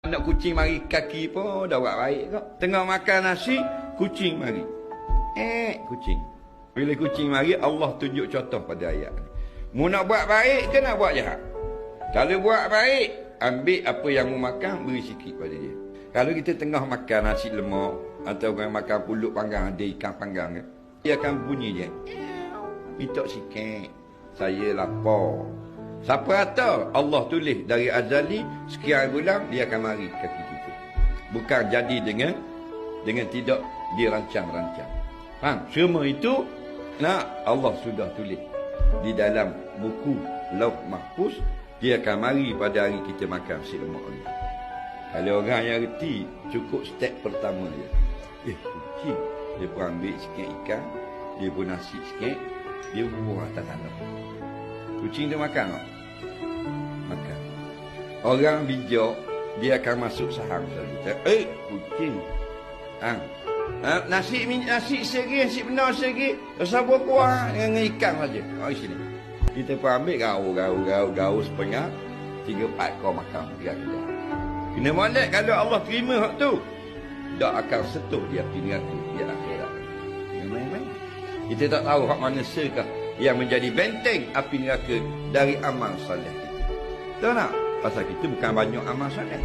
Nak kucing mari kaki pun dah buat baik kok. Tengah makan nasi, kucing mari. Kucing. Bila kucing mari, Allah tunjuk contoh pada ayat ni. Mu nak buat baik ke nak buat jahat? Kalau buat baik, ambil apa yang mu makan, beri sikit pada dia. Kalau kita tengah makan nasi lemak, atau makan pulut panggang, ada ikan panggang ke, dia akan bunyi je. Minta sikit. Saya lapar. Siapa kata Allah tulis dari azali sekian bulan dia akan mari kaki kita. Bukan jadi dengan tidak dirancang-rancang. Faham? Semua itu Allah sudah tulis di dalam buku Lauh Mahfuz. Dia akan mari pada hari kita makan si lemak ni. Kalau orang yang reti, cukup step pertama dia. Kucing. Dia pun ambil sikit ikan, dia pun nasi sikit, dia buang atas tanah. Kucing tu makan tak? Makan. Orang bijak, dia akan masuk saham selalu. Kucing. Nasi segi, nasi benar segi. Sabar kuah dengan ikan saja. Mari sini. Kita pun ambil gaul setengah. 3-4 ekor makan. Kena molek kalau Allah terima hak tu. Tak akan sentuh dia api neraka di akhirat. Main-main. Kita tak tahu hak mana sekah yang menjadi benteng api neraka dari amal soleh kita. Tahu tak? Pasal kita bukan banyak amal soleh.